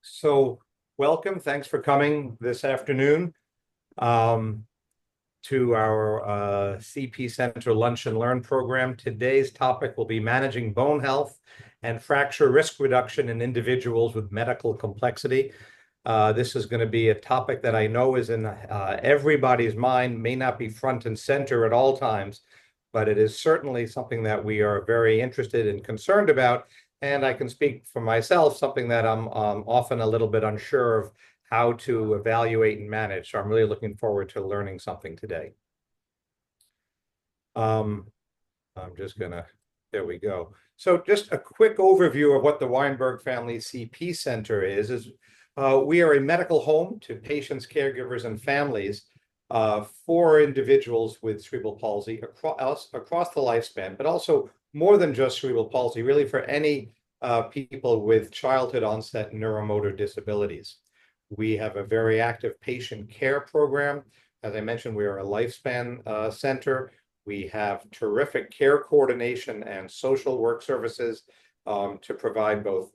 So welcome. Thanks for coming this afternoon to our CP Center Lunch and Learn program. Today's topic will be managing bone health and fracture risk reduction in individuals with medical complexity. This is going to be a topic that I know is in everybody's mind, may not be front and center at all times, but it is certainly something that we are very interested and concerned about. And I can speak for myself, something that I'm often a little bit unsure of how to evaluate and manage. So I'm really looking forward to learning something today. I'm just gonna, there we go. So just a quick overview of what the Weinberg Family CP Center is we are a medical home to patients, caregivers, and families for individuals with cerebral palsy across the lifespan, but also more than just cerebral palsy, really for any people with childhood onset neuromotor disabilities. We have a very active patient care program. As I mentioned, we are a lifespan center. We have terrific care coordination and social work services to provide both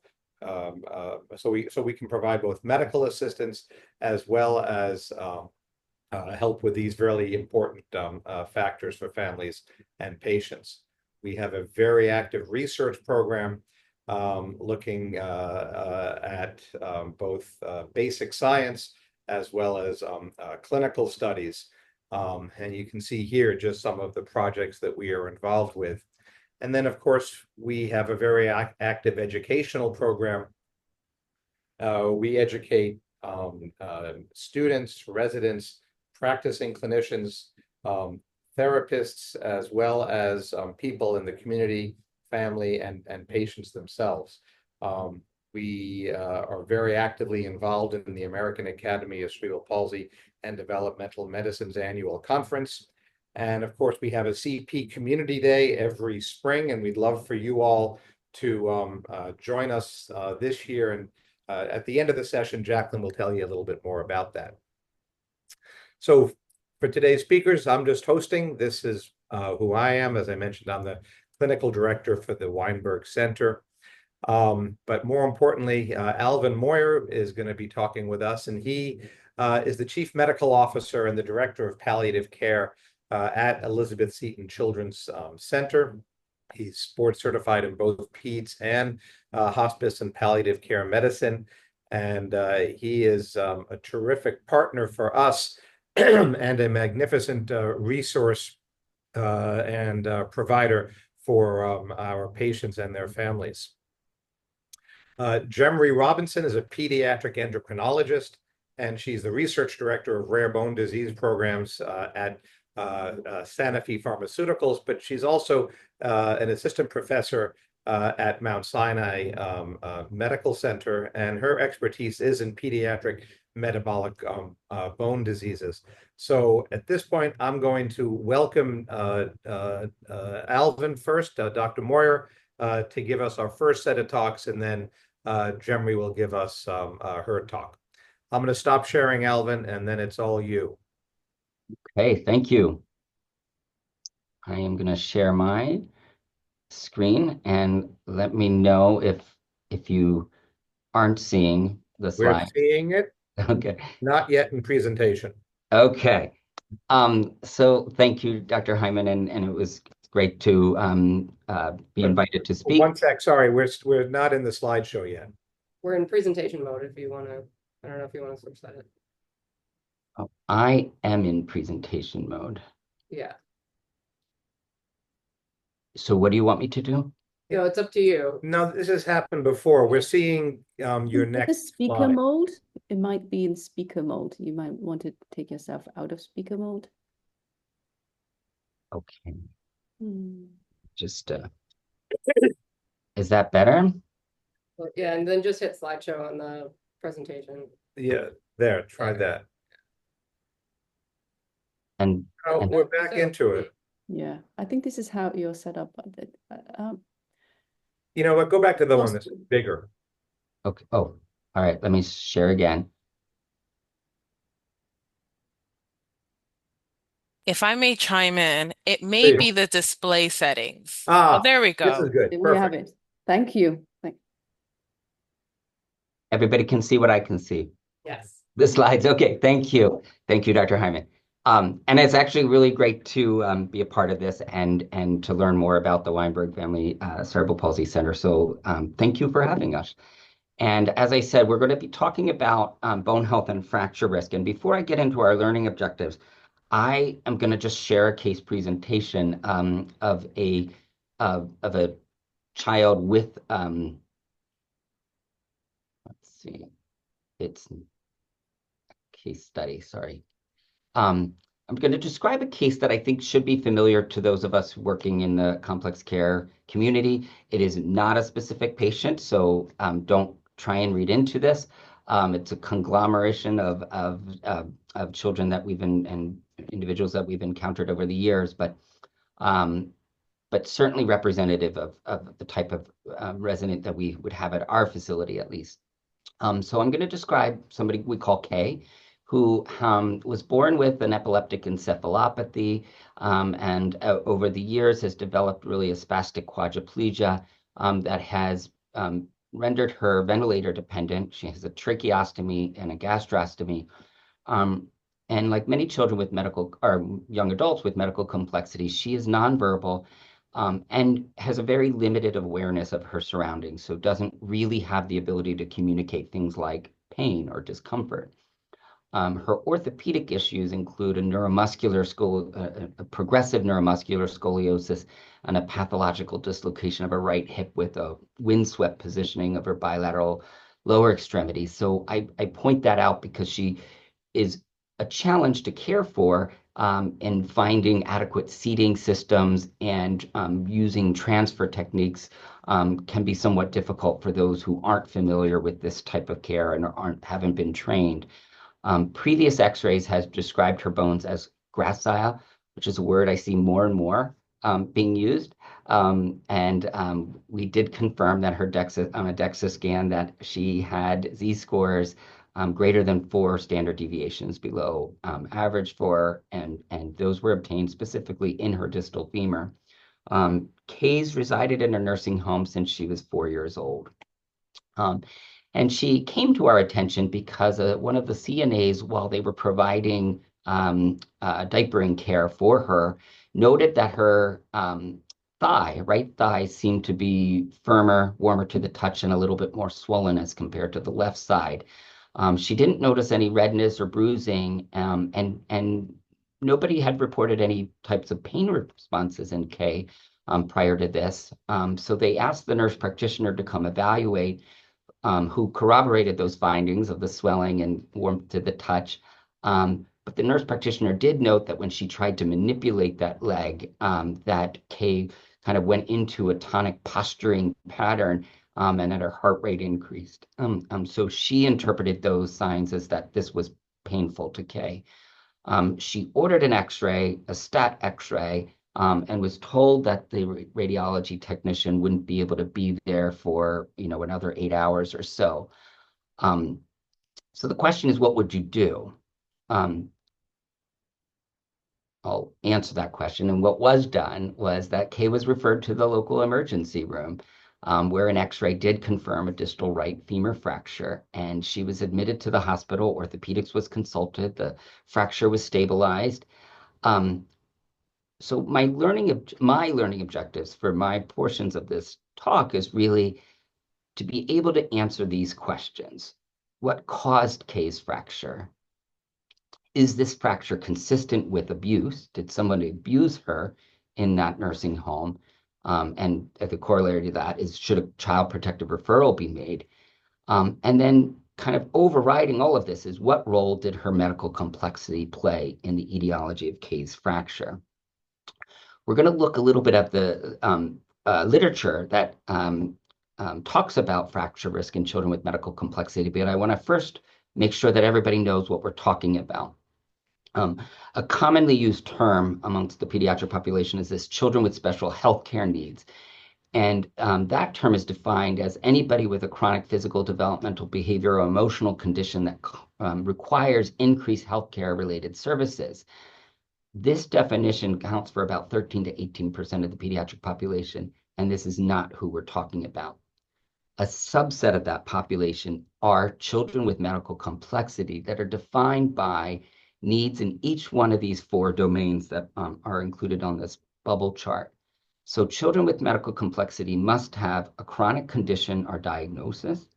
so we can provide both medical assistance as well as help with these really important factors for families and patients. We have a very active research program looking at both basic science as well as clinical studies. And you can see here just some of the projects that we are involved with. And then, of course, we have a very active educational program. We educate students, residents, practicing clinicians, therapists, as well as people in the community, family, and patients themselves. We are very actively involved in the American Academy of Cerebral Palsy and Developmental Medicine's annual conference. And of course, we have a CP Community Day every spring, and we'd love for you all to join us this year. And at the end of the session, Jacqueline will tell you a little bit more about that. So for today's speakers, I'm just hosting. This is who I am. As I mentioned, I'm the clinical director for the Weinberg Center. But more importantly, Alvin Moyer is going to be talking with us, and he is the Chief Medical Officer and the Director of Palliative Care at Elizabeth Seton Children's Center. He's board certified in both peds and hospice and palliative care medicine. And he is a terrific partner for us and a magnificent resource and provider for our patients and their families. Gemry Robinson is a pediatric endocrinologist, and she's the research director of rare bone disease programs at Sanofi Pharmaceuticals, but she's also an assistant professor at Mount Sinai Medical Center, and her expertise is in pediatric metabolic bone diseases. So at this point, I'm going to welcome Alvin first, Dr. Moyer, to give us our first set of talks, and then Gemry will give us her talk. I'm going to stop sharing, Alvin, and then it's all you. Okay, thank you. I am going to share my screen, and let me know if you aren't seeing the slide. We're seeing it. Okay. Not yet in presentation. Okay. So thank you, Dr. Hyman, and it was great to be invited to speak. One sec, sorry, we're not in the slideshow yet. We're in presentation mode if you want to, I don't know if you want to switch that. Oh, I am in presentation mode. Yeah. So what do you want me to do? You know, it's up to you. No, this has happened before. We're seeing your next speaker slide. mode. It might be in speaker mode. You might want to take yourself out of speaker mode. Okay. Just is that better? Well, yeah, and then just hit slideshow on the presentation. Yeah, there, try that. And we're back into it. Yeah, I think this is how you're set up. You know what? Go back to the one that's bigger. Okay. Oh, all right. Let me share again. If I may chime in, it may be the display settings. Ah, oh, there we go. This is good. We have it. Thank you. Everybody can see what I can see. Yes. The slides. Okay, thank you. Thank you, Dr. Hyman. And it's actually really great to be a part of this and to learn more about the Weinberg Family Cerebral Palsy Center. So thank you for having us. And as I said, we're going to be talking about bone health and fracture risk. And before I get into our learning objectives, I am going to just share a case presentation of a child with, let's see, it's a case study, sorry. I'm going to describe a case that I think should be familiar to those of us working in the complex care community. It is not a specific patient, so don't try and read into this. It's a conglomeration of children that we've and individuals that we've encountered over the years, but certainly representative of the type of resident that we would have at our facility, at least. So I'm going to describe somebody we call Kay, who was born with an epileptic encephalopathy and over the years has developed really a spastic quadriplegia that has rendered her ventilator dependent. She has a tracheostomy and a gastrostomy. And like many children with medical or young adults with medical complexity, she is nonverbal and has a very limited awareness of her surroundings, so doesn't really have the ability to communicate things like pain or discomfort. Her orthopedic issues include a progressive neuromuscular scoliosis and a pathological dislocation of her right hip with a windswept positioning of her bilateral lower extremity. So I point that out because she is a challenge to care for in finding adequate seating systems and using transfer techniques can be somewhat difficult for those who aren't familiar with this type of care and haven't been trained. Previous x-rays has described her bones as gracile, which is a word I see more and more being used. We did confirm that her on a DEXA scan that she had Z-scores greater than 4 standard deviations below average for, and those were obtained specifically in her distal femur. Kay's resided in a nursing home since she was 4 years old. And she came to our attention because one of the CNAs, while they were providing diapering care for her, noted that her right thigh seemed to be firmer, warmer to the touch, and a little bit more swollen as compared to the left side. She didn't notice any redness or bruising, and nobody had reported any types of pain responses in Kay prior to this. So they asked the nurse practitioner to come evaluate, who corroborated those findings of the swelling and warmth to the touch. But the nurse practitioner did note that when she tried to manipulate that leg, that Kay kind of went into a tonic posturing pattern and that her heart rate increased. So she interpreted those signs as that this was painful to Kay. She ordered an x-ray, a stat x-ray, and was told that the radiology technician wouldn't be able to be there for, another 8 hours or so. So the question is, what would you do? I'll answer that question. And what was done was that Kay was referred to the local emergency room, where an x-ray did confirm a distal right femur fracture, and she was admitted to the hospital. Orthopedics was consulted. The fracture was stabilized. So my learning objectives for my portions of this talk is really to be able to answer these questions. What caused Kay's fracture? Is this fracture consistent with abuse? Did someone abuse her in that nursing home? And the corollary to that is, should a child protective referral be made? And then kind of overriding all of this is, what role did her medical complexity play in the etiology of Kay's fracture? We're going to look a little bit at the literature that talks about fracture risk in children with medical complexity, but I want to first make sure that everybody knows what we're talking about. A commonly used term amongst the pediatric population is this: children with special health care needs. And that term is defined as anybody with a chronic physical, developmental, behavioral, or emotional condition that requires increased healthcare related services. This definition counts for about 13 to 18% of the pediatric population, and this is not who we're talking about. a subset of that population are children with medical complexity that are defined by needs in each one of these 4 domains that are included on this bubble chart. So children with medical complexity must have a chronic condition or diagnosis.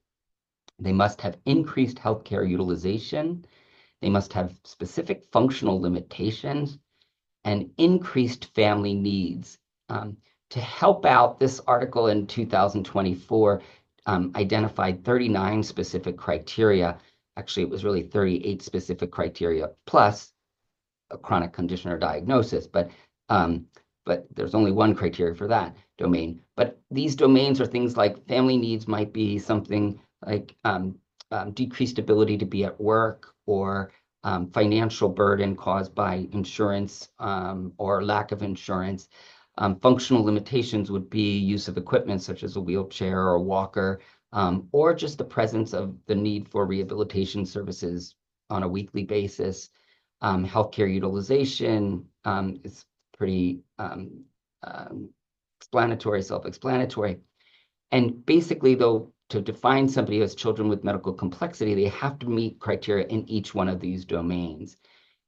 They must have increased healthcare utilization. They must have specific functional limitations and increased family needs. To help out, this article in 2024 identified 39 specific criteria. Actually, it was really 38 specific criteria plus a chronic condition or diagnosis, but there's only one criteria for that domain. But these domains are things like family needs might be something like decreased ability to be at work, or financial burden caused by insurance or lack of insurance. Functional limitations would be use of equipment such as a wheelchair or a walker, or just the presence of the need for rehabilitation services on a weekly basis. Healthcare utilization is pretty self-explanatory. And basically, though, to define somebody as children with medical complexity, they have to meet criteria in each one of these domains.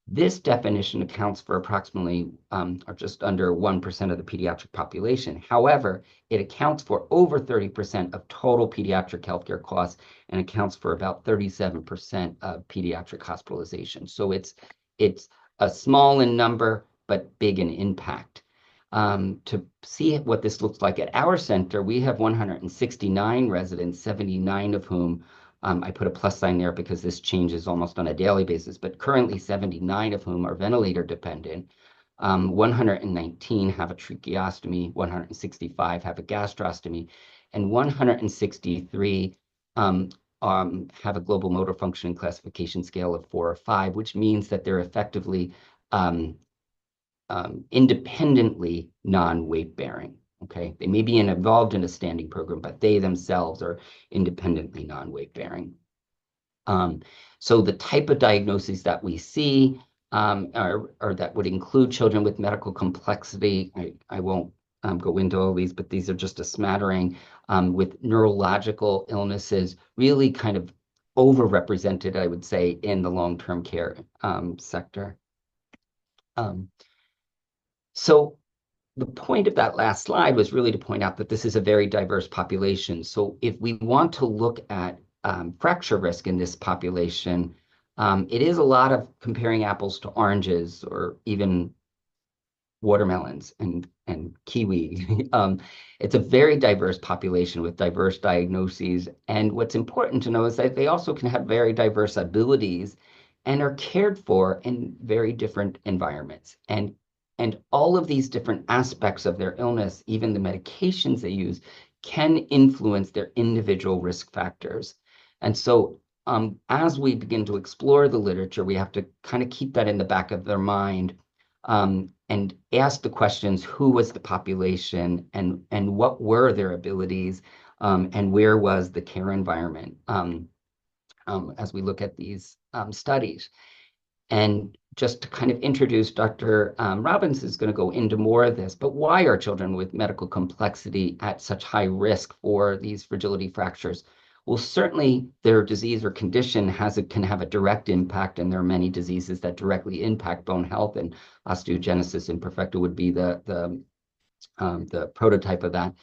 This definition accounts for approximately or just under 1% of the pediatric population. However, it accounts for over 30% of total pediatric healthcare costs and accounts for about 37% of pediatric hospitalization. So it's a small in number, but big in impact. To see what this looks like at our center, we have 169 residents, 79 of whom I put a plus sign there because this changes almost on a daily basis, but currently 79 of whom are ventilator dependent. 119 have a tracheostomy, 165 have a gastrostomy, and 163 have a global motor functioning classification scale of 4 or 5, which means that they're effectively independently non-weight bearing. Okay, they may be involved in a standing program, but they themselves are independently non-weight bearing. So the type of diagnoses that we see are that would include children with medical complexity. I won't go into all these, but these are just a smattering, with neurological illnesses really kind of overrepresented, I would say, in the long-term care sector. So the point of that last slide was really to point out that this is a very diverse population. So if we want to look at fracture risk in this population, it is a lot of comparing apples to oranges or even watermelons and kiwi. It's a very diverse population with diverse diagnoses. And what's important to know is that they also can have very diverse abilities and are cared for in very different environments. And all of these different aspects of their illness, even the medications they use, can influence their individual risk factors. And so as we begin to explore the literature, we have to kind of keep that in the back of their mind and ask the questions: who was the population, and what were their abilities, and where was the care environment as we look at these studies. And just to kind of introduce, Dr. Robbins is going to go into more of this, but why are children with medical complexity at such high risk for these fragility fractures? Well, certainly their disease or condition can have a direct impact, and there are many diseases that directly impact bone health, and osteogenesis imperfecta would be the prototype of that.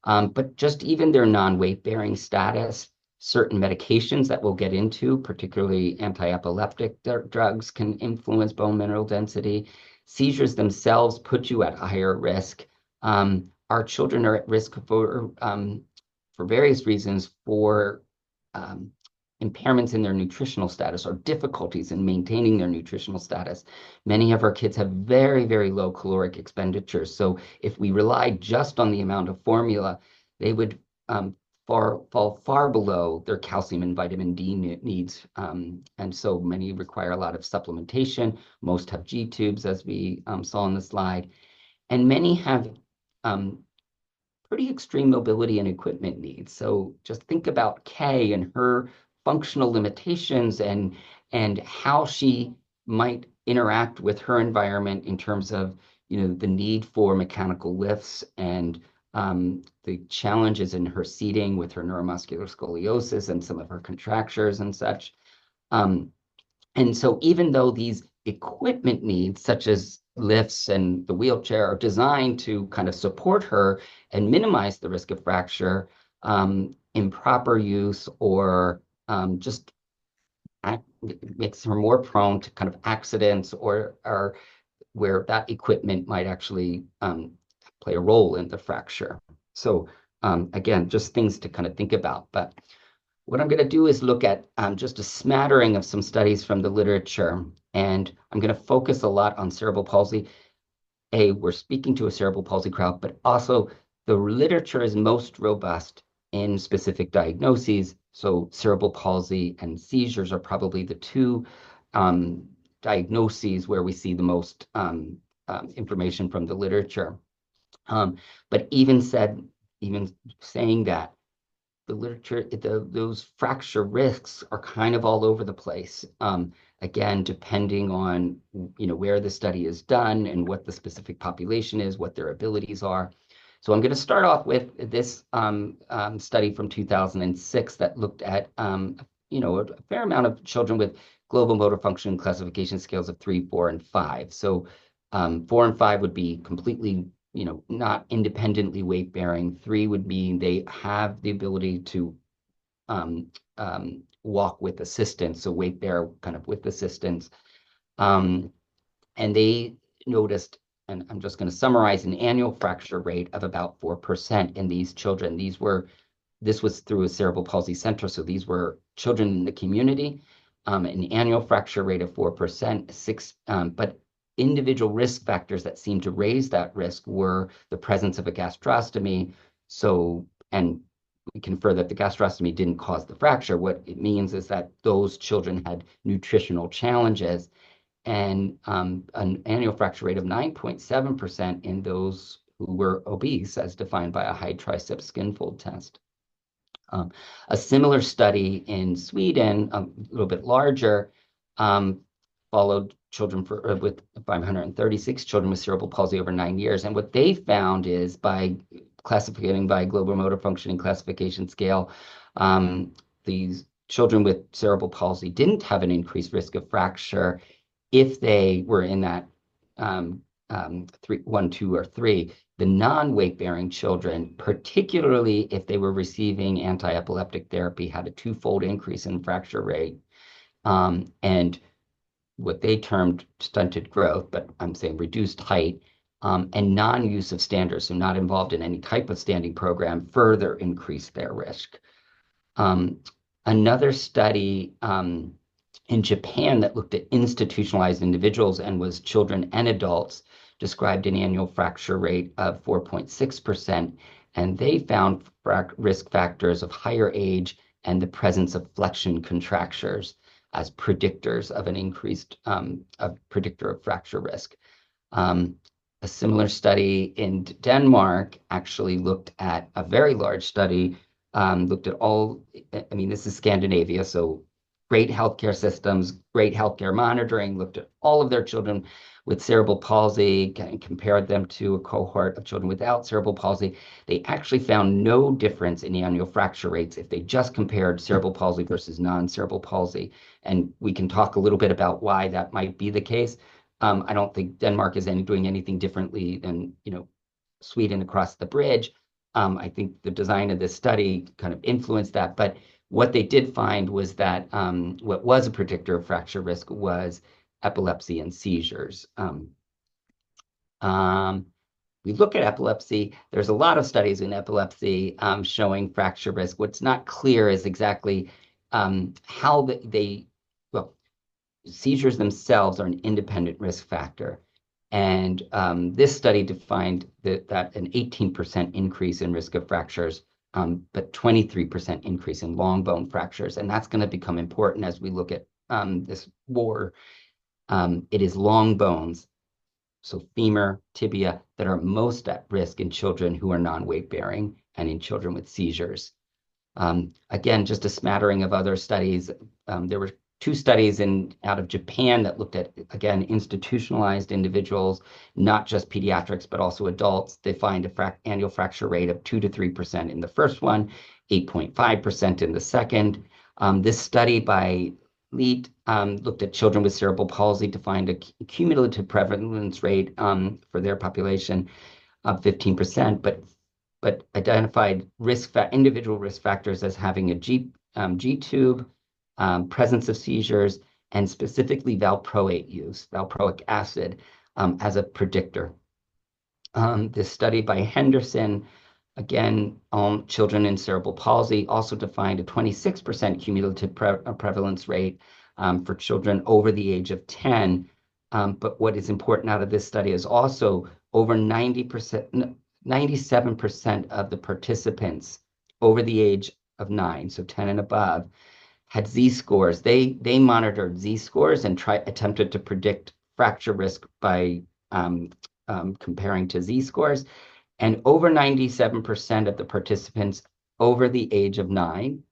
But just even their non-weight bearing status, certain medications that we'll get into, particularly anti-epileptic drugs, can influence bone mineral density. Seizures themselves put you at higher risk. Our children are at risk for various reasons, for impairments in their nutritional status or difficulties in maintaining their nutritional status. Many of our kids have very, very low caloric expenditures. So if we relied just on the amount of formula, they would fall far below their calcium and vitamin D needs. And so many require a lot of supplementation. Most have G tubes, as we saw on the slide. And many have pretty extreme mobility and equipment needs. So just think about Kay and her functional limitations and how she might interact with her environment in terms of, the need for mechanical lifts and the challenges in her seating with her neuromuscular scoliosis and some of her contractures and such. And so even though these equipment needs, such as lifts and the wheelchair, are designed to kind of support her and minimize the risk of fracture, improper use or just makes her more prone to kind of accidents or where that equipment might actually play a role in the fracture. So again, just things to kind of think about. But what I'm going to do is look at just a smattering of some studies from the literature, and I'm going to focus a lot on cerebral palsy. We're speaking to a cerebral palsy crowd, but also the literature is most robust in specific diagnoses. So cerebral palsy and seizures are probably the two diagnoses where we see the most information from the literature. But even saying that, the literature, those fracture risks are kind of all over the place. Again, depending on where the study is done and what the specific population is, what their abilities are. So I'm going to start off with this study from 2006 that looked at a fair amount of children with global motor function classification scales of 3, 4, and 5. So 4 and 5 would be completely not independently weight bearing. 3 would mean they have the ability to walk with assistance, so weight bear kind of with assistance. And they noticed, and I'm just going to summarize, an annual fracture rate of about 4% in these children. This was through a cerebral palsy center, so these were children in the community. An annual fracture rate of 4%, but individual risk factors that seemed to raise that risk were the presence of a gastrostomy. And we confer that the gastrostomy didn't cause the fracture. What it means is that those children had nutritional challenges, and an annual fracture rate of 9.7% in those who were obese, as defined by a high tricep skin fold test. A similar study in Sweden, a little bit larger, followed children with 536 children with cerebral palsy over 9 years. And what they found is, by classifying by global motor functioning classification scale, these children with cerebral palsy didn't have an increased risk of fracture if they were in that 1, 2, or 3. The non-weight bearing children, particularly if they were receiving anti-epileptic therapy, had a 2-fold increase in fracture rate. And what they termed stunted growth, but I'm saying reduced height, and non-use of standards, so not involved in any type of standing program, further increased their risk. Another study in Japan that looked at institutionalized individuals and was children and adults described an annual fracture rate of 4.6%, and they found risk factors of higher age and the presence of flexion contractures as predictors of an increased predictor of fracture risk. A similar study in Denmark actually looked at a very large study, looked at all, this is Scandinavia, so great healthcare systems, great healthcare monitoring, looked at all of their children with cerebral palsy and compared them to a cohort of children without cerebral palsy. They actually found no difference in annual fracture rates if they just compared cerebral palsy versus non-cerebral palsy. And we can talk a little bit about why that might be the case. I don't think Denmark is doing anything differently than Sweden across the bridge. I think the design of this study kind of influenced that, but what they did find was that what was a predictor of fracture risk was epilepsy and seizures. We look at epilepsy, there's a lot of studies in epilepsy showing fracture risk. What's not clear is exactly how seizures themselves are an independent risk factor. And this study defined that an 18% increase in risk of fractures, but 23% increase in long bone fractures. And that's going to become important as we look at this war. It is long bones, so femur, tibia, that are most at risk in children who are non-weight bearing and in children with seizures. Again, just a smattering of other studies. There were two studies out of Japan that looked at, again, institutionalized individuals, not just pediatrics, but also adults. They find an annual fracture rate of 2 to 3% in the first one, 8.5% in the second. This study by Leet looked at children with cerebral palsy to find a cumulative prevalence rate for their population of 15%, but identified individual risk factors as having a G-tube, presence of seizures, and specifically valproate use, valproic acid, as a predictor. This study by Henderson, again, children in cerebral palsy, also defined a 26% cumulative prevalence rate for children over the age of 10. But what is important out of this study is also over 97% of the participants over the age of 9, so 10 and above, had Z-scores. They monitored Z-scores and attempted to predict fracture risk by comparing to Z-scores. And over 97% of the participants over the age of 9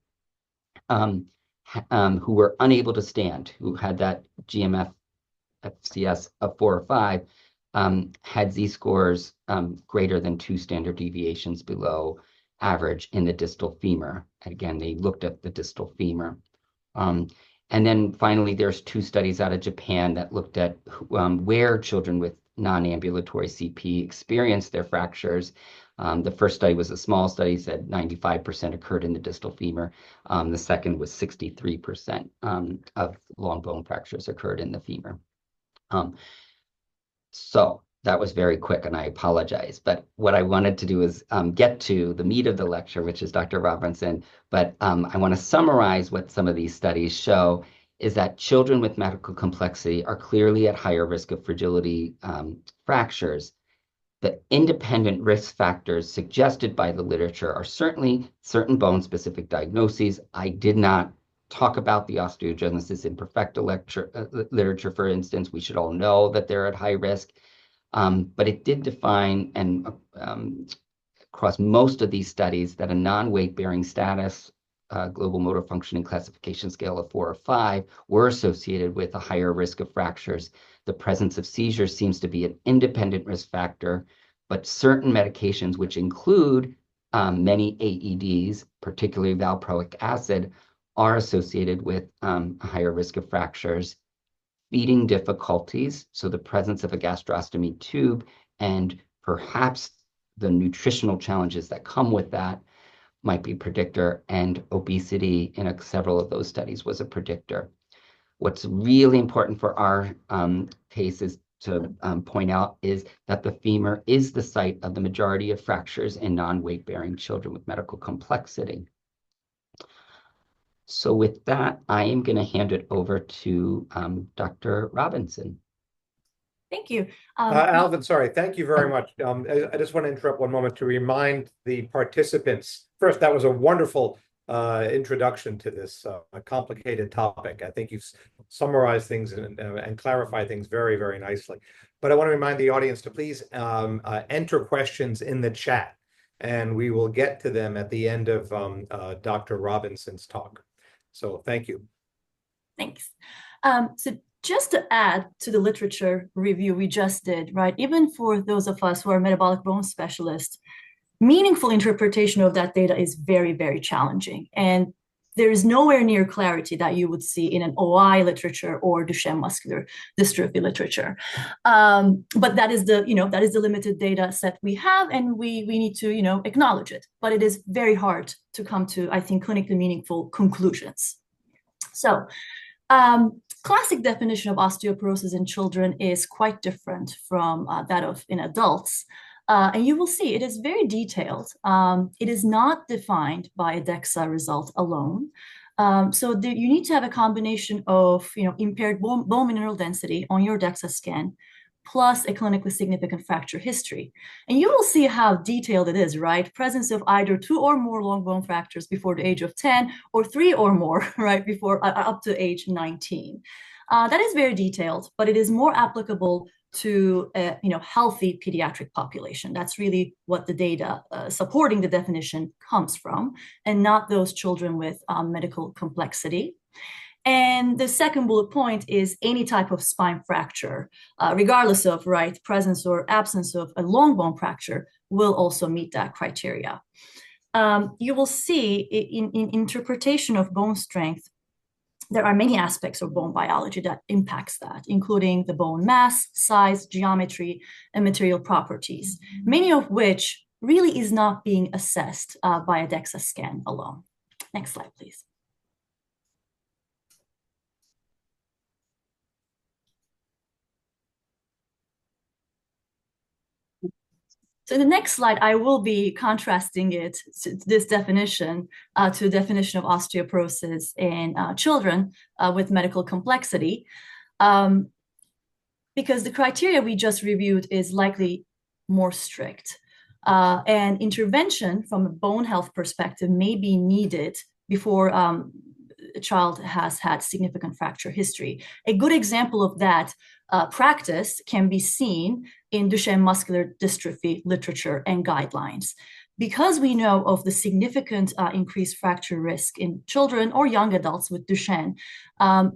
who were unable to stand, who had that GMF FCS of 4 or 5, had Z-scores greater than 2 standard deviations below average in the distal femur. And again, they looked at the distal femur. And then finally, there's 2 studies out of Japan that looked at where children with non-ambulatory CP experienced their fractures. The first study was a small study, said 95% occurred in the distal femur. The second was 63% of long bone fractures occurred in the femur. So that was very quick, and I apologize. But what I wanted to do is get to the meat of the lecture, which is Dr. Robinson. But I want to summarize what some of these studies show is that children with medical complexity are clearly at higher risk of fragility fractures. The independent risk factors suggested by the literature are certainly certain bone-specific diagnoses. I did not talk about the osteogenesis imperfecta literature, for instance. We should all know that they're at high risk. But it did define, and across most of these studies, that a non-weight-bearing status, global motor functioning classification scale of 4 or 5, were associated with a higher risk of fractures. The presence of seizures seems to be an independent risk factor, but certain medications, which include many AEDs, particularly valproic acid, are associated with a higher risk of fractures. Feeding difficulties, so the presence of a gastrostomy tube and perhaps the nutritional challenges that come with that might be a predictor, and obesity in several of those studies was a predictor. What's really important for our case is to point out is that the femur is the site of the majority of fractures in non-weight-bearing children with medical complexity. So with that, I am going to hand it over to Dr. Robinson. Thank you. Alvin, sorry, thank you very much. I just want to interrupt one moment to remind the participants. First, that was a wonderful introduction to this complicated topic. I think you've summarized things and clarified things very, very nicely. But I want to remind the audience to please enter questions in the chat, and we will get to them at the end of Dr. Robinson's talk. So thank you. Thanks. So just to add to the literature review we just did, right, even for those of us who are metabolic bone specialists, meaningful interpretation of that data is very, very challenging. And there is nowhere near clarity that you would see in an OI literature or Duchenne muscular dystrophy literature. But that is the limited data set we have, and we need to, acknowledge it. But it is very hard to come to, I think, clinically meaningful conclusions. So classic definition of osteoporosis in children is quite different from that of in adults. And you will see it is very detailed. It is not defined by a DEXA result alone. So you need to have a combination of impaired bone mineral density on your DEXA scan, plus a clinically significant fracture history. And you will see how detailed it is, right? Presence of either 2 or more long bone fractures before the age of 10, or 3 or more, right, before up to age 19. That is very detailed, but it is more applicable to a healthy pediatric population. That's really what the data supporting the definition comes from, and not those children with medical complexity. And the second bullet point is any type of spine fracture, regardless of presence or absence of a long bone fracture, will also meet that criteria. You will see in interpretation of bone strength, there are many aspects of bone biology that impacts that, including the bone mass, size, geometry, and material properties, many of which really is not being assessed by a DEXA scan alone. Next slide, please. So in the next slide, I will be contrasting it, this definition, to the definition of osteoporosis in children with medical complexity, because the criteria we just reviewed is likely more strict. And intervention from a bone health perspective may be needed before a child has had significant fracture history. A good example of that practice can be seen in Duchenne muscular dystrophy literature and guidelines. Because we know of the significant increased fracture risk in children or young adults with Duchenne,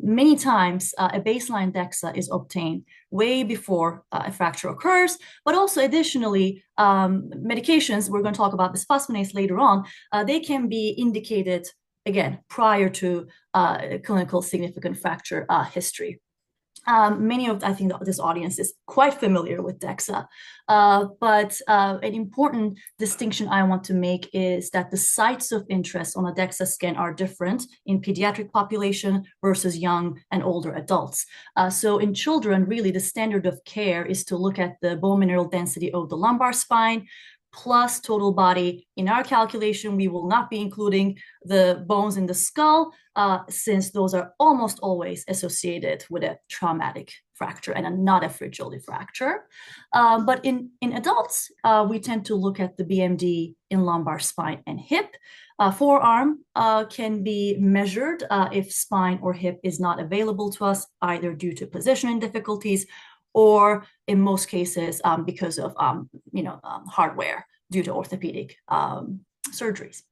many times a baseline DEXA is obtained way before a fracture occurs, but also additionally, medications, we're going to talk about bisphosphonates later on, they can be indicated, again, prior to clinical significant fracture history. I think this audience is quite familiar with DEXA, but an important distinction I want to make is that the sites of interest on a DEXA scan are different in pediatric population versus young and older adults. So in children, really the standard of care is to look at the bone mineral density of the lumbar spine, plus total body. In our calculation, we will not be including the bones in the skull, since those are almost always associated with a traumatic fracture and not a fragility fracture. But in adults, we tend to look at the BMD in lumbar spine and hip. Forearm can be measured if spine or hip is not available to us, either due to positioning difficulties or in most cases because of hardware due to orthopedic surgeries.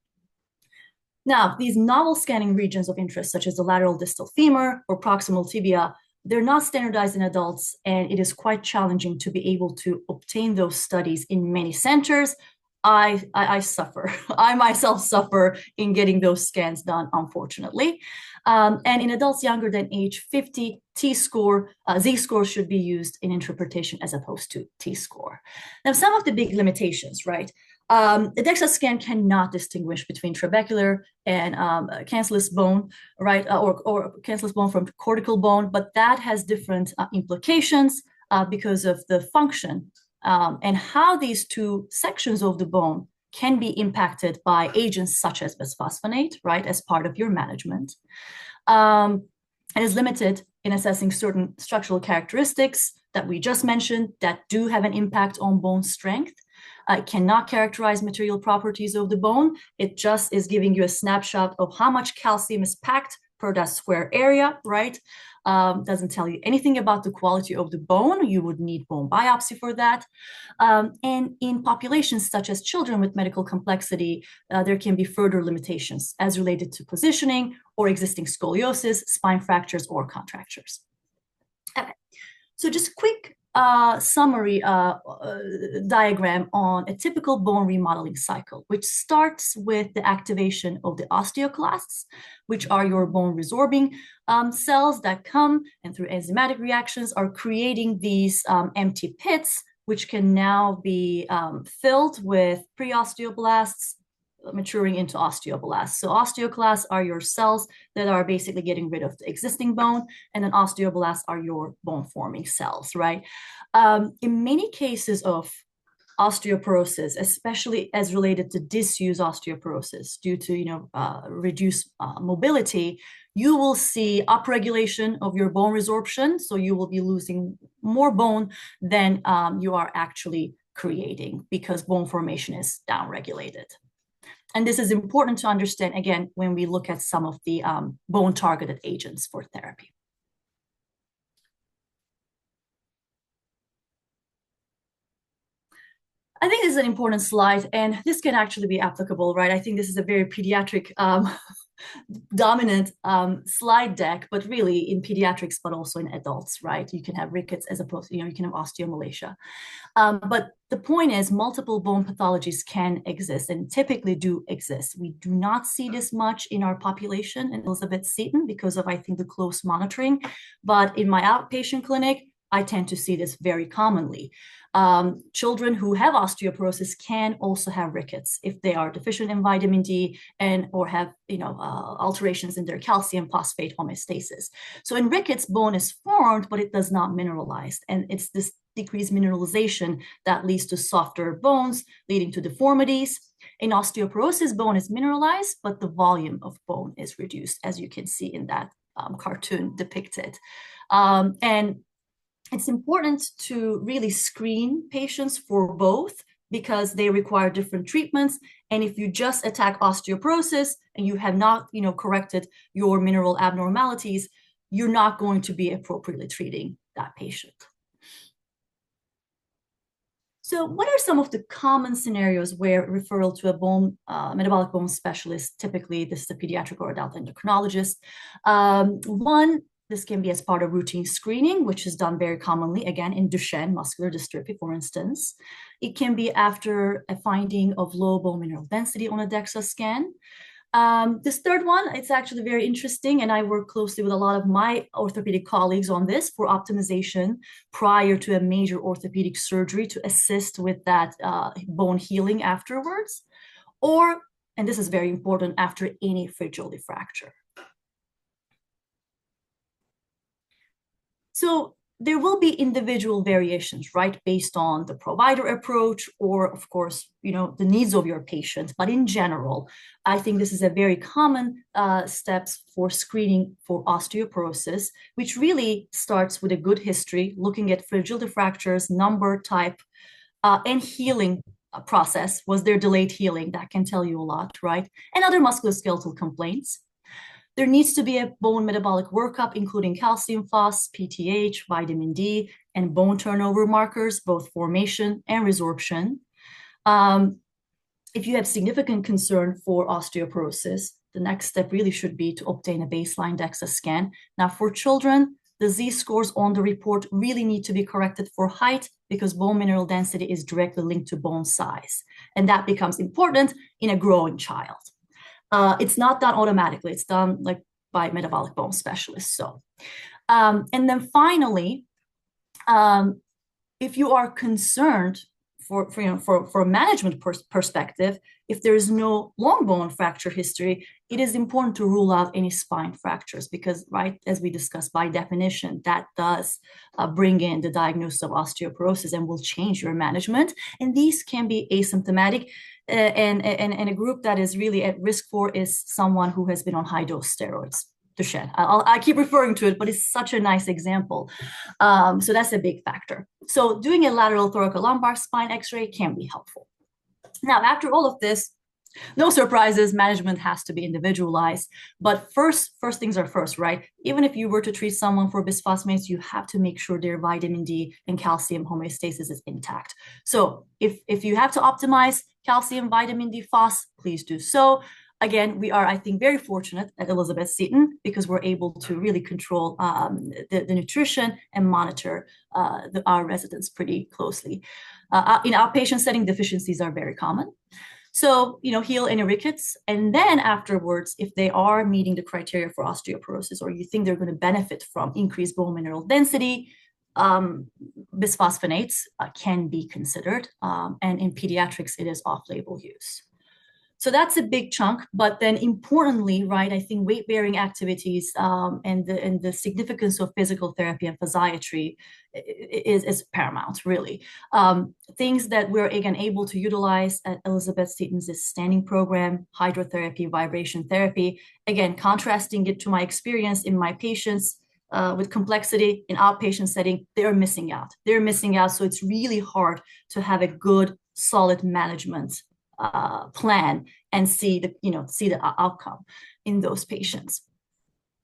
Now, these novel scanning regions of interest, such as the lateral distal femur or proximal tibia, they're not standardized in adults, and it is quite challenging to be able to obtain those studies in many centers. I suffer. I myself suffer in getting those scans done, unfortunately. And in adults younger than age 50, Z-score should be used in interpretation as opposed to T-score. Now, some of the big limitations, right? The DEXA scan cannot distinguish between trabecular and cancellous bone, right? Or cancellous bone from cortical bone, but that has different implications because of the function and how these two sections of the bone can be impacted by agents such as bisphosphonate, right, as part of your management. And is limited in assessing certain structural characteristics that we just mentioned that do have an impact on bone strength. It cannot characterize material properties of the bone. It just is giving you a snapshot of how much calcium is packed per that square area, right? Doesn't tell you anything about the quality of the bone. You would need bone biopsy for that. And in populations such as children with medical complexity, there can be further limitations as related to positioning or existing scoliosis, spine fractures, or contractures. Okay. So just a quick summary diagram on a typical bone remodeling cycle, which starts with the activation of the osteoclasts, which are your bone resorbing cells that come and through enzymatic reactions are creating these empty pits, which can now be filled with pre-osteoblasts, maturing into osteoblasts. So osteoclasts are your cells that are basically getting rid of the existing bone, and then osteoblasts are your bone forming cells, right? In many cases of osteoporosis, especially as related to disuse osteoporosis due to reduced mobility, you will see upregulation of your bone resorption. So you will be losing more bone than you are actually creating because bone formation is downregulated. And this is important to understand, again, when we look at some of the bone-targeted agents for therapy. I think this is an important slide, and this can actually be applicable, right? I think this is a very pediatric dominant slide deck, but really in pediatrics, but also in adults, right? You can have rickets as opposed to, you can have osteomalacia. But the point is, multiple bone pathologies can exist and typically do exist. We do not see this much in our population in Elizabeth-Seton because of, I think, the close monitoring. But in my outpatient clinic, I tend to see this very commonly. Children who have osteoporosis can also have rickets if they are deficient in vitamin D and or have alterations in their calcium phosphate homeostasis. So in rickets, bone is formed, but it does not mineralize, and it's this decreased mineralization that leads to softer bones, leading to deformities. In osteoporosis, bone is mineralized, but the volume of bone is reduced, as you can see in that cartoon depicted. And it's important to really screen patients for both because they require different treatments. And if you just attack osteoporosis and you have not, corrected your mineral abnormalities, you're not going to be appropriately treating that patient. So what are some of the common scenarios where referral to a metabolic bone specialist, typically this is a pediatric or adult endocrinologist? One, this can be as part of routine screening, which is done very commonly, again, in Duchenne muscular dystrophy, for instance. It can be after a finding of low bone mineral density on a DEXA scan. This third one, it's actually very interesting, and I work closely with a lot of my orthopedic colleagues on this for optimization prior to a major orthopedic surgery to assist with that bone healing afterwards, or, and this is very important, after any fragility fracture. So there will be individual variations, right, based on the provider approach or, of course, the needs of your patient. But in general, I think this is a very common steps for screening for osteoporosis, which really starts with a good history, looking at fragility fractures, number, type, and healing process. Was there delayed healing? That can tell you a lot, right? And other musculoskeletal complaints. There needs to be a bone metabolic workup, including calcium phos, PTH, vitamin D, and bone turnover markers, both formation and resorption. If you have significant concern for osteoporosis, the next step really should be to obtain a baseline DEXA scan. Now, for children, the Z-scores on the report really need to be corrected for height because bone mineral density is directly linked to bone size. And that becomes important in a growing child. It's not done automatically. It's done like by metabolic bone specialists. So, and then finally, if you are concerned for a management perspective, if there is no long bone fracture history, it is important to rule out any spine fractures because, right, as we discussed, by definition, that does bring in the diagnosis of osteoporosis and will change your management. And these can be asymptomatic. And a group that is really at risk for is someone who has been on high-dose steroids, Duchenne. I keep referring to it, but it's such a nice example. So that's a big factor. So doing a lateral thoracolumbar spine x-ray can be helpful. Now, after all of this, no surprises, management has to be individualized. But first things are first, right? Even if you were to treat someone for bisphosphonates, you have to make sure their vitamin D and calcium homeostasis is intact. So if you have to optimize calcium, vitamin D, phos, please do so. Again, we are, I think, very fortunate at Elizabeth-Seton because we're able to really control the nutrition and monitor our residents pretty closely. In outpatient setting, deficiencies are very common. So, heal any rickets. And then afterwards, if they are meeting the criteria for osteoporosis or you think they're going to benefit from increased bone mineral density, bisphosphonates can be considered. And in pediatrics, it is off-label use. So that's a big chunk, but then importantly, right, I think weight-bearing activities and the significance of physical therapy and physiatry is paramount, really. Things that we're, again, able to utilize at Elizabeth-Seton's is standing program, hydrotherapy, vibration therapy. Again, contrasting it to my experience in my patients with complexity in outpatient setting, they're missing out. They're missing out, so it's really hard to have a good, solid management plan and see the outcome in those patients.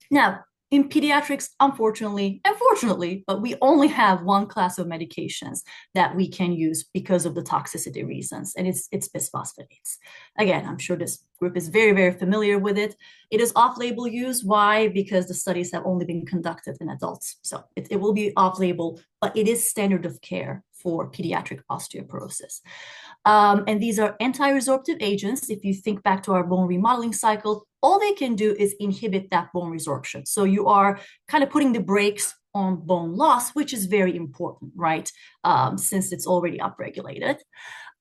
Now, In pediatrics, unfortunately, and fortunately, but we only have one class of medications that we can use because of the toxicity reasons, and it's bisphosphonates. Again, I'm sure this group is very, very familiar with it. It is off-label use. Why? Because the studies have only been conducted in adults. So it will be off-label, but it is standard of care for pediatric osteoporosis. And these are anti-resorptive agents. If you think back to our bone remodeling cycle, all they can do is inhibit that bone resorption. So you are kind of putting the brakes on bone loss, which is very important, right? Since it's already upregulated.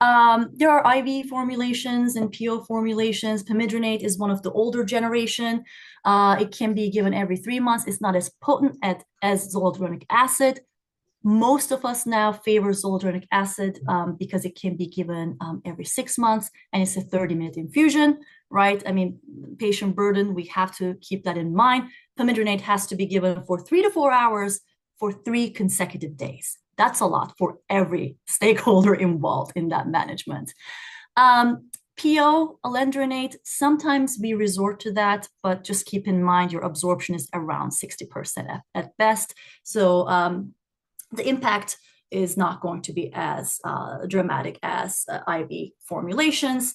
There are IV formulations and PO formulations. Pamidronate is one of the older generation. It can be given every 3 months. It's not as potent as zoledronic acid. Most of us now favor zoledronic acid because it can be given every 6 months, and it's a 30-minute infusion, right? I mean, patient burden, we have to keep that in mind. Pamidronate has to be given for 3 to 4 hours for 3 consecutive days. That's a lot for every stakeholder involved in that management. PO, alendronate, sometimes we resort to that, but just keep in mind your absorption is around 60% at best. So the impact is not going to be as dramatic as IV formulations.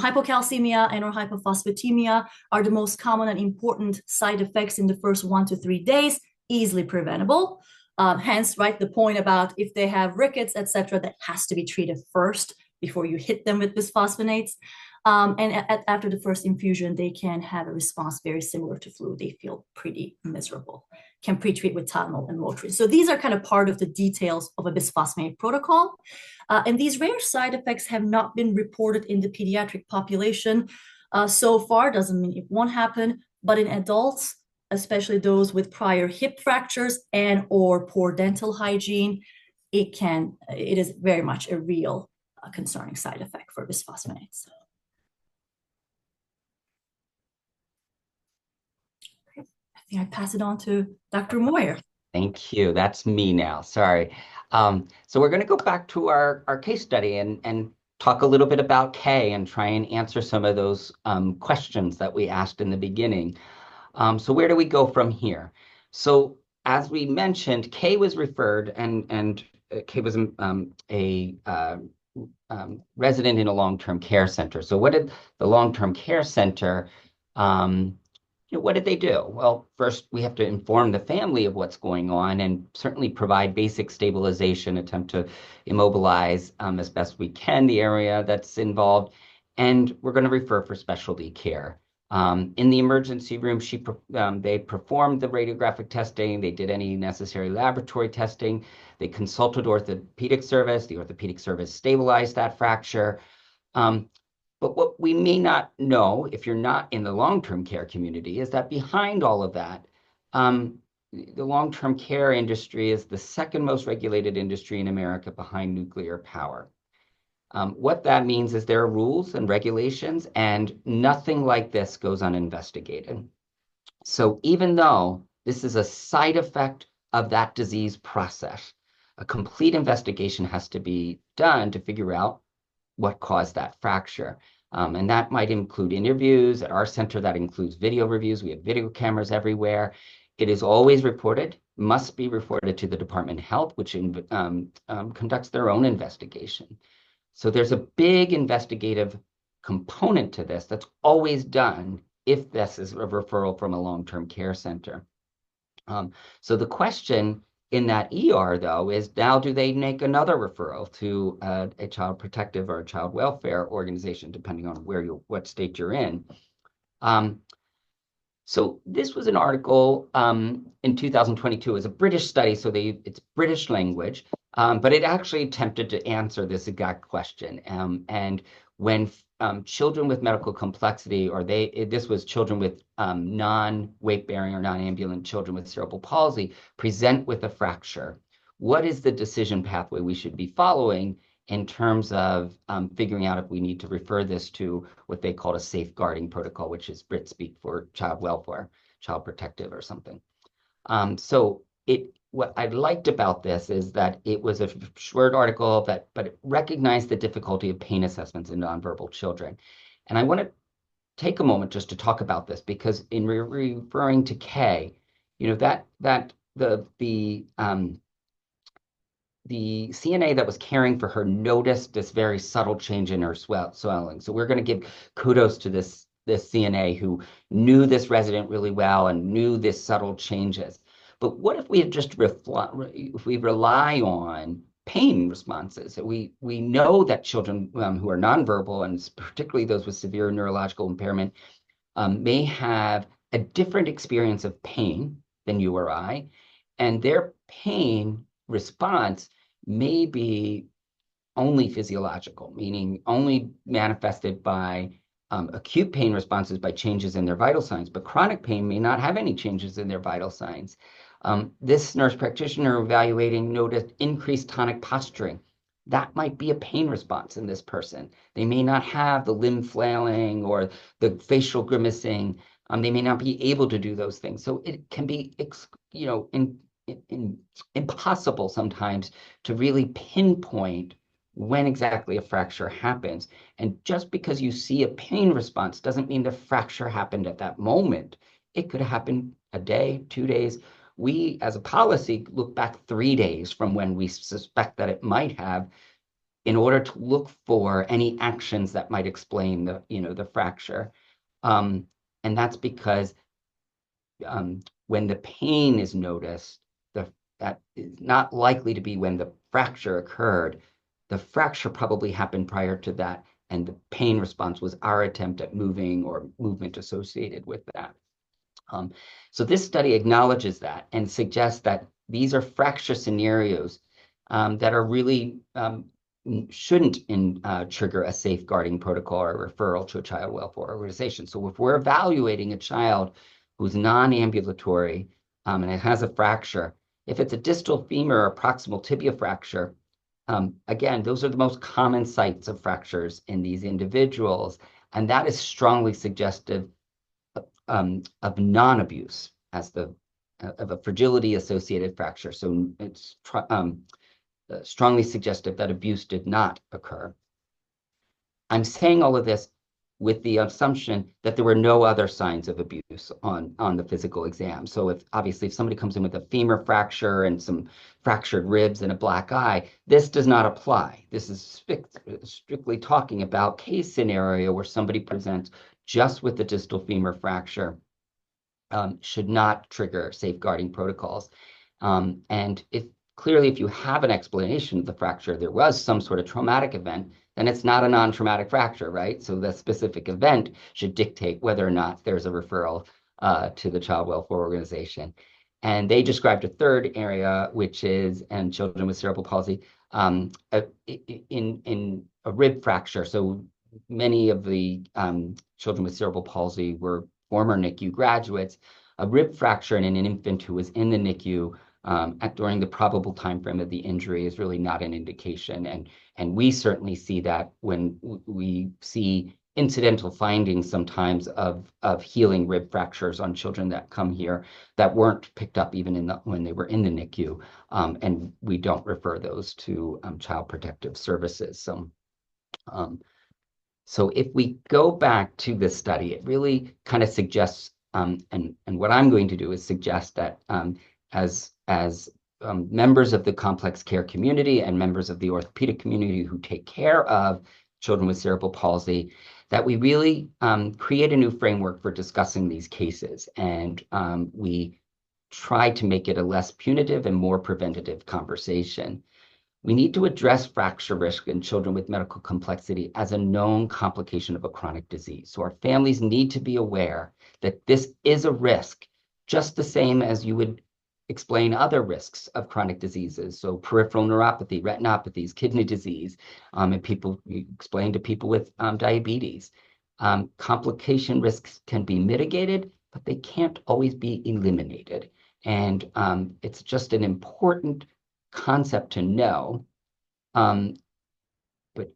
Hypocalcemia and or hypophosphatemia are the most common and important side effects in the first 1 to 3 days, easily preventable. Hence, right, the point about if they have rickets, etc., that has to be treated first before you hit them with bisphosphonates. And after the first infusion, they can have a response very similar to flu. They feel pretty miserable. Can pre-treat with Tylenol and Motrin. So these are kind of part of the details of a bisphosphonate protocol. And these rare side effects have not been reported in the pediatric population so far. Doesn't mean it won't happen, but in adults, especially those with prior hip fractures and or poor dental hygiene, it is very much a real concerning side effect for bisphosphonates. Okay. I think I pass it on to Dr. Moyer. Thank you. That's me now. Sorry. So we're going to go back to our case study and talk a little bit about Kay and try and answer some of those questions that we asked in the beginning. So where do we go from here? So as we mentioned, Kay was referred and Kay was a resident in a long-term care center. So what did the long-term care center, what did they do? Well, first we have to inform the family of what's going on and certainly provide basic stabilization, attempt to immobilize as best we can the area that's involved. And we're going to refer for specialty care. In the emergency room, they performed the radiographic testing. They did any necessary laboratory testing. They consulted orthopedic service. The orthopedic service stabilized that fracture. But what we may not know, if you're not in the long-term care community, is that behind all of that, the long-term care industry is the second most regulated industry in America behind nuclear power. What that means is there are rules and regulations, and nothing like this goes uninvestigated. So even though this is a side effect of that disease process, a complete investigation has to be done to figure out what caused that fracture. And that might include interviews. At our center, that includes video reviews. We have video cameras everywhere. It is always reported, must be reported to the Department of Health, which conducts their own investigation. So there's a big investigative component to this that's always done if this is a referral from a long-term care center. So the question in that ER, though, is now do they make another referral to a child protective or a child welfare organization, depending on what state you're in? So this was an article in 2022. It was a British study, so it's British language, but it actually attempted to answer this exact question. And when children with medical complexity, this was children with non-weight-bearing or non-ambulant children with cerebral palsy, present with a fracture, what is the decision pathway we should be following in terms of figuring out if we need to refer this to what they call a safeguarding protocol, which is Brit speak for child welfare, child protective or something. So what I liked about this is that it was a short article, but it recognized the difficulty of pain assessments in nonverbal children. And I want to take a moment just to talk about this, because in referring to Kay, the CNA that was caring for her noticed this very subtle change in her swelling. So we're going to give kudos to this CNA who knew this resident really well and knew this subtle changes. But what if we just rely on pain responses? We know that children who are nonverbal, and particularly those with severe neurological impairment, may have a different experience of pain than you or I, and their pain response may be only physiological, meaning only manifested by acute pain responses by changes in their vital signs, but chronic pain may not have any changes in their vital signs. This nurse practitioner evaluating noticed increased tonic posturing. That might be a pain response in this person. They may not have the limb flailing or the facial grimacing. They may not be able to do those things. So it can be, impossible sometimes to really pinpoint when exactly a fracture happens. And just because you see a pain response doesn't mean the fracture happened at that moment. It could happen a day, 2 days. We, as a policy, look back 3 days from when we suspect that it might have, in order to look for any actions that might explain the fracture. And that's because when the pain is noticed, that is not likely to be when the fracture occurred. The fracture probably happened prior to that, and the pain response was our attempt at moving or movement associated with that. So this study acknowledges that and suggests that these are fracture scenarios that are really shouldn't trigger a safeguarding protocol or referral to a child welfare organization. So if we're evaluating a child who's non-ambulatory and it has a fracture, if it's a distal femur or proximal tibia fracture, again, those are the most common sites of fractures in these individuals, and that is strongly suggestive of non-abuse of a fragility-associated fracture. So it's strongly suggestive that abuse did not occur. I'm saying all of this with the assumption that there were no other signs of abuse on the physical exam. So if somebody comes in with a femur fracture and some fractured ribs and a black eye, this does not apply. This is strictly talking about case scenario where somebody presents just with the distal femur fracture, should not trigger safeguarding protocols. And clearly, if you have an explanation of the fracture, there was some sort of traumatic event, then it's not a non-traumatic fracture, right? So the specific event should dictate whether or not there's a referral to the child welfare organization. And they described a third area, which is, and children with cerebral palsy, in a rib fracture. So many of the children with cerebral palsy were former NICU graduates. A rib fracture in an infant who was in the NICU during the probable timeframe of the injury is really not an indication. And we certainly see that when we see incidental findings sometimes of healing rib fractures on children that come here that weren't picked up even when they were in the NICU. And we don't refer those to Child Protective Services. So if we go back to this study, it really kind of suggests, and what I'm going to do is suggest that as members of the complex care community and members of the orthopedic community who take care of children with cerebral palsy, that we really create a new framework for discussing these cases. And we try to make it a less punitive and more preventative conversation. We need to address fracture risk in children with medical complexity as a known complication of a chronic disease. So our families need to be aware that this is a risk, just the same as you would explain other risks of chronic diseases. So peripheral neuropathy, retinopathies, kidney disease, and you explain to people with diabetes. Complication risks can be mitigated, but they can't always be eliminated. And it's just an important concept to know, but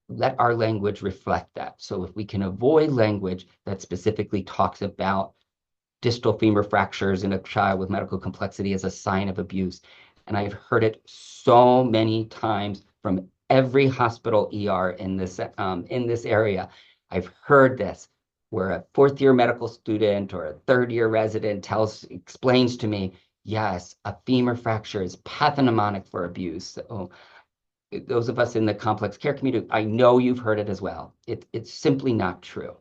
let our language reflect that. So if we can avoid language that specifically talks about distal femur fractures in a child with medical complexity as a sign of abuse, and I've heard it so many times from every hospital ER in this area. I've heard this. where a fourth-year medical student or a third-year resident explains to me, yes, a femur fracture is pathognomonic for abuse. So those of us in the complex care community, I know you've heard it as well. It's simply not true.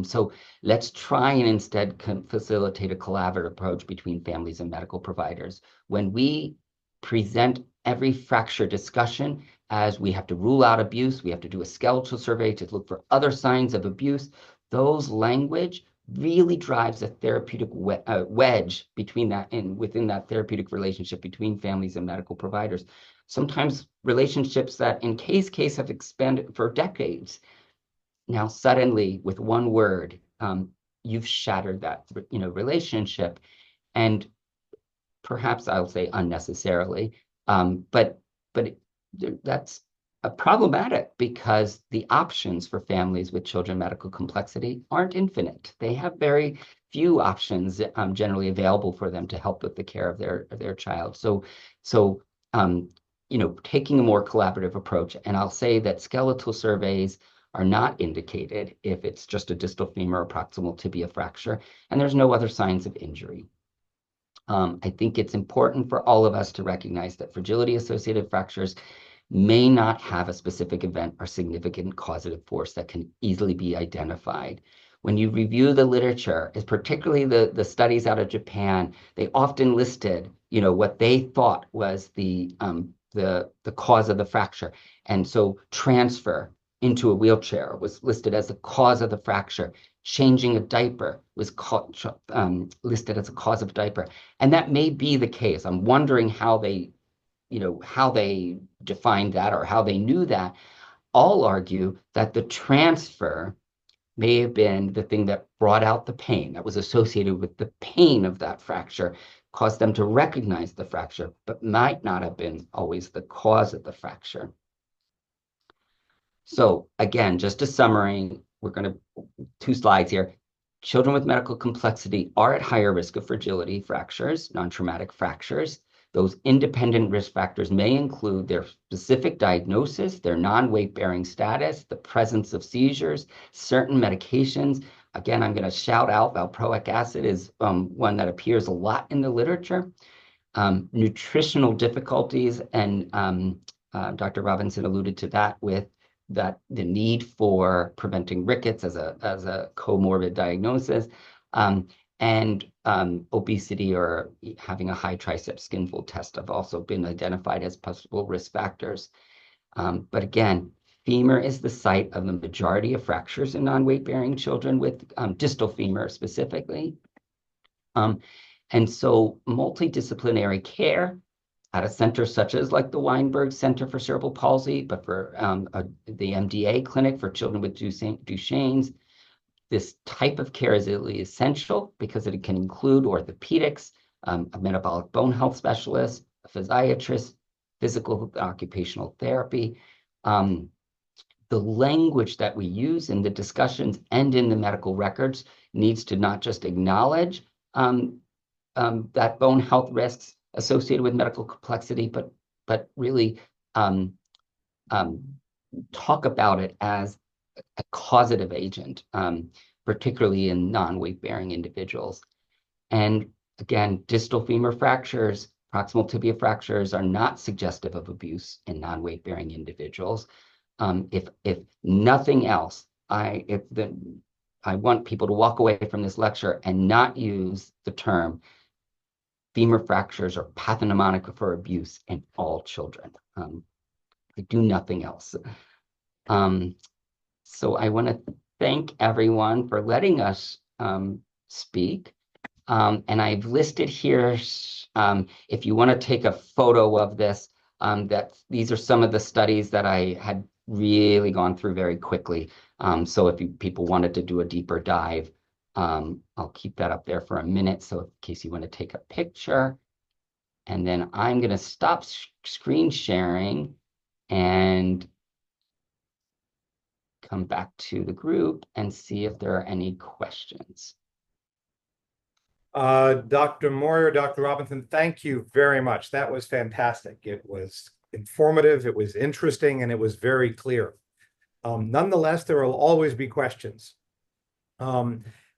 So let's try and instead facilitate a collaborative approach between families and medical providers. When we present every fracture discussion as we have to rule out abuse, we have to do a skeletal survey to look for other signs of abuse, those language really drives a therapeutic wedge between that and within that therapeutic relationship between families and medical providers. Sometimes relationships that in case have expanded for decades. Now suddenly, with one word, you've shattered that relationship, and perhaps I'll say unnecessarily, but that's problematic because the options for families with children medical complexity aren't infinite. They have very few options generally available for them to help with the care of their child. So taking a more collaborative approach, and I'll say that skeletal surveys are not indicated if it's just a distal femur or proximal tibia fracture, and there's no other signs of injury. I think it's important for all of us to recognize that fragility-associated fractures may not have a specific event or significant causative force that can easily be identified. When you review the literature, particularly the studies out of Japan, they often listed, what they thought was the cause of the fracture, and so transfer into a wheelchair was listed as the cause of the fracture. Changing a diaper was listed as a cause of diaper. And that may be the case. I'm wondering how they defined that or how they knew that. I'll argue that the transfer may have been the thing that brought out the pain that was associated with the pain of that fracture, caused them to recognize the fracture, but might not have been always the cause of the fracture. So again, just a summary, we're going to 2 slides here. Children with medical complexity are at higher risk of fragility fractures, non-traumatic fractures. Those independent risk factors may include their specific diagnosis, their non-weight-bearing status, the presence of seizures, certain medications. Again, I'm going to shout out valproic acid is one that appears a lot in the literature. Nutritional difficulties, and Dr. Robinson alluded to that with the need for preventing rickets as a comorbid diagnosis, and obesity or having a high tricep skin fold test have also been identified as possible risk factors. But again, femur is the site of the majority of fractures in non-weight-bearing children with distal femur specifically. And so multidisciplinary care at a center such as like the Weinberg Center for Cerebral Palsy, but for the MDA clinic for children with Duchenne's, this type of care is really essential because it can include orthopedics, a metabolic bone health specialist, a physiatrist, physical occupational therapy. The language that we use in the discussions and in the medical records needs to not just acknowledge that bone health risks associated with medical complexity, but really talk about it as a causative agent, particularly in non-weight-bearing individuals. And again, distal femur fractures, proximal tibia fractures are not suggestive of abuse in non-weight-bearing individuals. If nothing else, I want people to walk away from this lecture and not use the term femur fractures are pathognomonic for abuse in all children. I do nothing else. So I want to thank everyone for letting us speak. And I've listed here, if you want to take a photo of this, that these are some of the studies that I had really gone through very quickly. So if people wanted to do a deeper dive, I'll keep that up there for a minute. So in case you want to take a picture, and then I'm going to stop screen sharing and come back to the group and see if there are any questions. Dr. Moyer, Dr. Robinson, thank you very much. That was fantastic. It was informative, it was interesting, and it was very clear. Nonetheless, there will always be questions.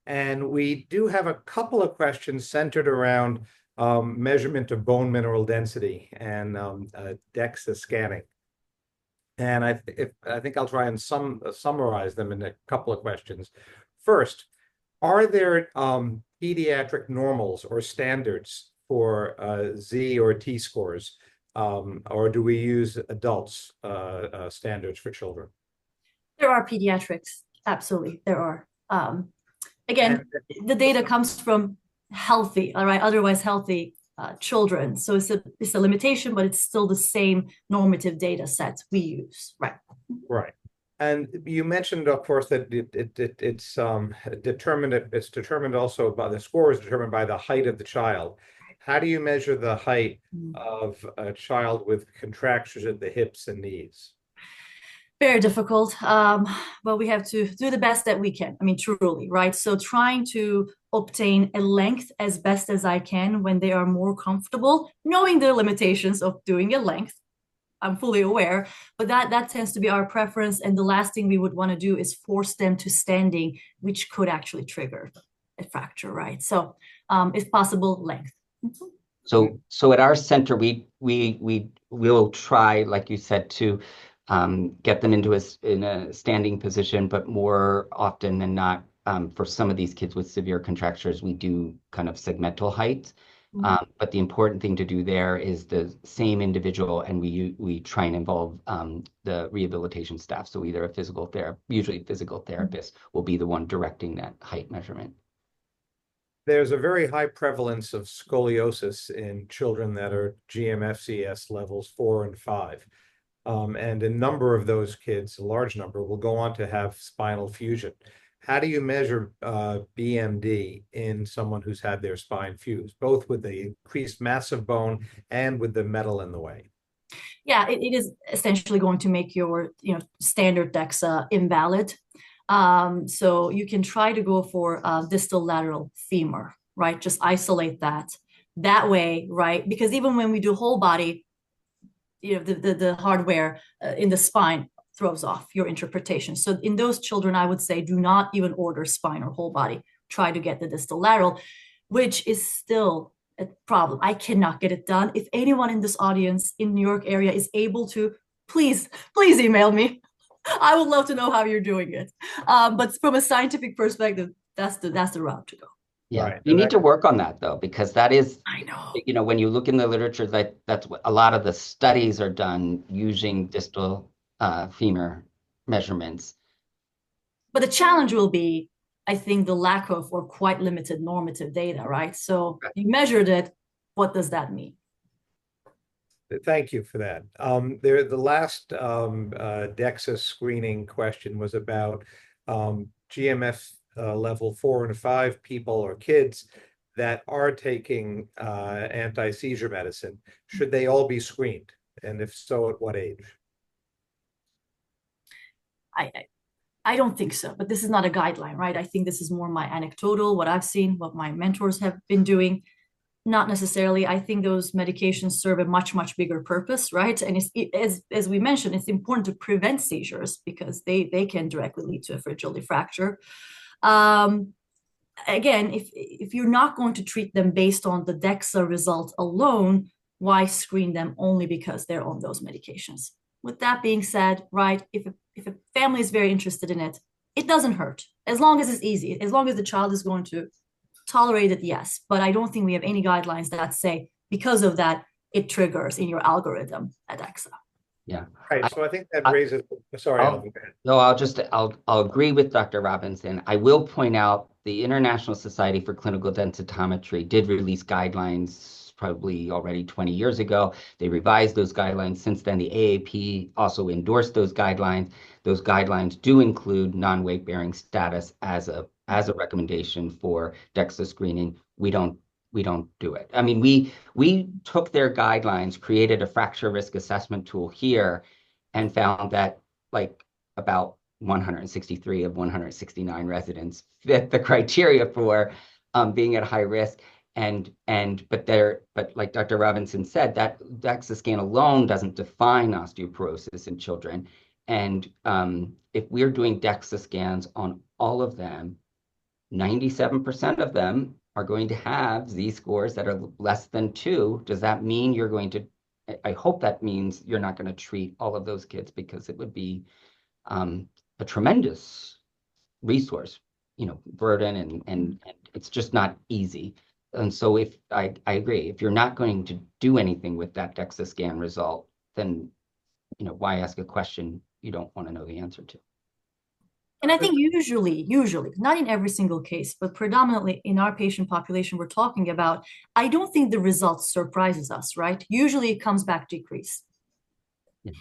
And we do have a couple of questions centered around measurement of bone mineral density and DEXA scanning. And I think I'll try and summarize them in a couple of questions. First, are there pediatric normals or standards for Z or T scores, or do we use adults standards for children? There are pediatrics, absolutely, there are. Again, the data comes from healthy, all right, otherwise healthy children. So it's a limitation, but it's still the same normative data sets we use, right? Right. And you mentioned, of course, that it's determined also by the score is determined by the height of the child. How do you measure the height of a child with contractures at the hips and knees? Very difficult, but we have to do the best that we can. I mean, truly, right? So trying to obtain a length as best as I can when they are more comfortable, knowing the limitations of doing a length. I'm fully aware, but that tends to be our preference. And the last thing we would want to do is force them to standing, which could actually trigger a fracture, right? So if possible, length. So at our center, we will try, like you said, to get them into in a standing position, but more often than not, for some of these kids with severe contractures, we do kind of segmental height. But the important thing to do there is the same individual, and we try and involve the rehabilitation staff. So either a physical therapist, usually physical therapist, will be the one directing that height measurement. There's a very high prevalence of scoliosis in children that are GMFCS levels 4 and 5. And a number of those kids, a large number, will go on to have spinal fusion. How do you measure BMD in someone who's had their spine fused, both with the increased mass of bone and with the metal in the way? Yeah, it is essentially going to make your standard DEXA invalid. So you can try to go for distal lateral femur, right? Just isolate that way, right? Because even when we do whole body, the hardware in the spine throws off your interpretation. So in those children, I would say do not even order spine or whole body. Try to get the distal lateral, which is still a problem. I cannot get it done. If anyone in this audience in New York area is able to, please email me. I would love to know how you're doing it. But from a scientific perspective, that's the route to go. Yeah, Right. you need to work on that though, because that is, I know. When you look in the literature, that's what a lot of the studies are done using distal femur measurements. But the challenge will be, I think, the lack of or quite limited normative data, right? So you measured it. What does that mean? Thank you for that. The last DEXA screening question was about GMF level 4 and 5 people or kids that are taking anti-seizure medicine. Should they all be screened? And if so, at what age? I don't think so, but this is not a guideline, right? I think this is more my anecdotal, what I've seen, what my mentors have been doing. Not necessarily. I think those medications serve a much, much bigger purpose, right? And as we mentioned, it's important to prevent seizures because they can directly lead to a fragility fracture. Again, if you're not going to treat them based on the DEXA result alone, why screen them only because they're on those medications? With that being said, right, if a family is very interested in it, it doesn't hurt. As long as it's easy, as long as the child is going to tolerate it, yes. But I don't think we have any guidelines that say because of that, it triggers in your algorithm at DEXA. Yeah. Right. So I think that raises, sorry, Alvin, go ahead. No, I'll agree with Dr. Robinson. I will point out the International Society for Clinical Densitometry did release guidelines probably already 20 years ago. They revised those guidelines. Since then, the AAP also endorsed those guidelines. Those guidelines do include non-weight bearing status as a recommendation for DEXA screening. We don't do it. I mean, we took their guidelines, created a fracture risk assessment tool here, and found that like about 163 of 169 residents fit the criteria for being at high risk. But like Dr. Robinson said, that DEXA scan alone doesn't define osteoporosis in children. And if we're doing DEXA scans on all of them, 97% of them are going to have z-scores that are less than 2. Does that mean you're going to, I hope that means you're not going to treat all of those kids, because it would be a tremendous resource, burden, and it's just not easy. And so if I agree, if you're not going to do anything with that DEXA scan result, then why ask a question you don't want to know the answer to? And I think usually, not in every single case, but predominantly in our patient population we're talking about, I don't think the results surprises us, right? Usually it comes back decrease. Yeah.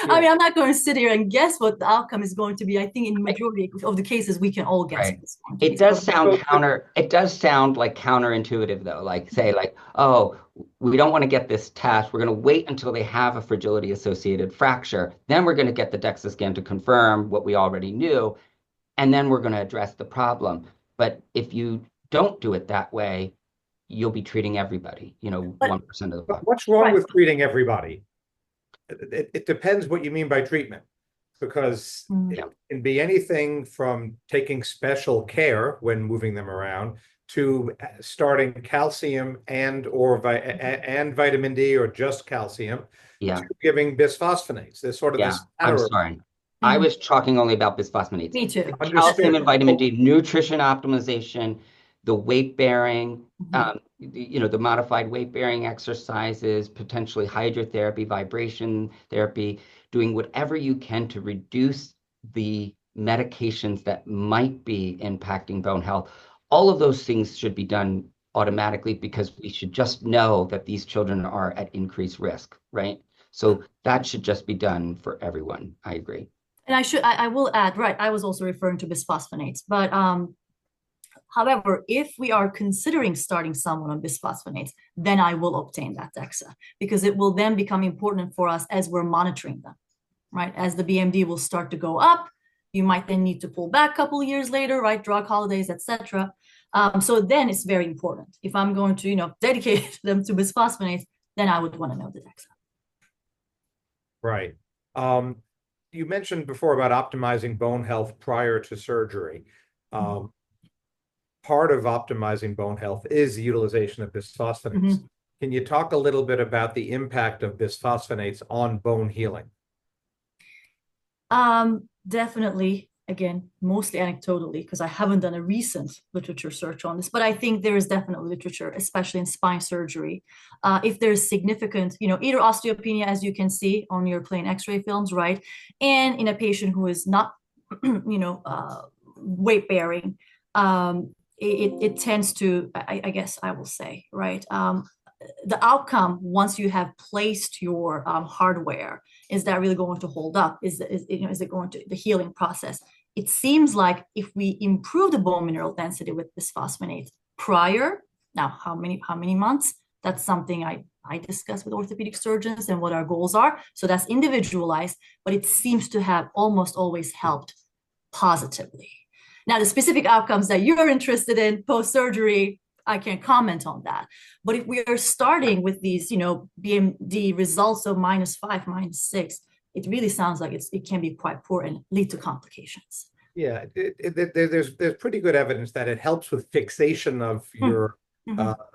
I mean, I'm not going to sit here and guess what the outcome is going to be. I think in the majority of the cases, we can all guess. Right. This one. It does sound like counterintuitive, though. Like, say, like, oh, we don't want to get this test. We're going to wait until they have a fragility-associated fracture. Then we're going to get the DEXA scan to confirm what we already knew. And then we're going to address the problem. But if you don't do it that way, you'll be treating everybody, 1% of the population. What's wrong with treating everybody? It depends what you mean by treatment, because it can be anything from taking special care when moving them around to starting calcium and vitamin D or just calcium, to giving bisphosphonates. There's sort of this. I'm sorry. I was talking only about bisphosphonates. Me too. Calcium and vitamin D, nutrition optimization, the weight bearing, the modified weight bearing exercises, potentially hydrotherapy, vibration therapy, doing whatever you can to reduce the medications that might be impacting bone health. All of those things should be done automatically, because we should just know that these children are at increased risk, right? So that should just be done for everyone. I agree. And I will add, right, I was also referring to bisphosphonates, but however, if we are considering starting someone on bisphosphonates, then I will obtain that DEXA, because it will then become important for us as we're monitoring them, right? As the BMD will start to go up, you might then need to pull back a couple of years later, right? Drug holidays, etc. So then it's very important. If I'm going to, dedicate them to bisphosphonates, then I would want to know the DEXA. Right. You mentioned before about optimizing bone health prior to surgery. Part of optimizing bone health is the utilization of bisphosphonates. Can you talk a little bit about the impact of bisphosphonates on bone healing? Definitely, again, mostly anecdotally, because I haven't done a recent literature search on this, but I think there is definitely literature, especially in spine surgery. If there's significant, either osteopenia, as you can see on your plain x-ray films, right? And in a patient who is not, weight bearing, it tends to, I guess I will say, right? The outcome, once you have placed your hardware, is that really going to hold up? Is it going to, the healing process? It seems like if we improve the bone mineral density with bisphosphonates prior, now how many months? That's something I discuss with orthopedic surgeons and what our goals are. So that's individualized, but it seems to have almost always helped positively. Now, the specific outcomes that you're interested in post-surgery, I can't comment on that. But if we are starting with these, BMD results of -5, -6, it really sounds like it can be quite poor and lead to complications. Yeah, there's pretty good evidence that it helps with fixation of your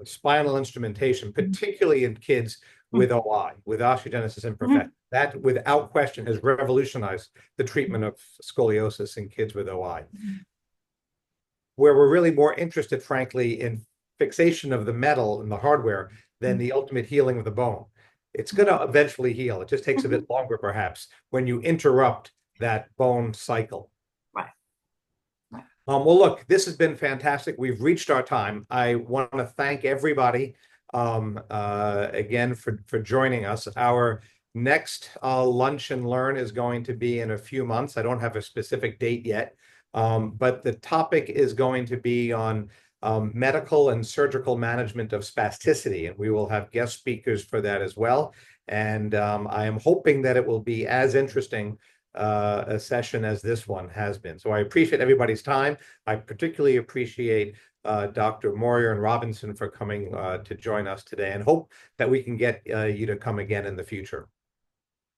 spinal instrumentation, particularly in kids with OI, with osteogenesis imperfecta. That, without question, has revolutionized the treatment of scoliosis in kids with OI. Where we're really more interested, frankly, in fixation of the metal and the hardware than the ultimate healing of the bone. It's going to eventually heal. It just takes a bit longer, perhaps, when you interrupt that bone cycle. Right. Well, look, this has been fantastic. We've reached our time. I want to thank everybody again for joining us. Our next Lunch and Learn is going to be in a few months. I don't have a specific date yet. But the topic is going to be on medical and surgical management of spasticity, and we will have guest speakers for that as well. And I am hoping that it will be as interesting a session as this one has been. So I appreciate everybody's time. I particularly appreciate Dr. Moyer and Robinson for coming to join us today, and hope that we can get you to come again in the future.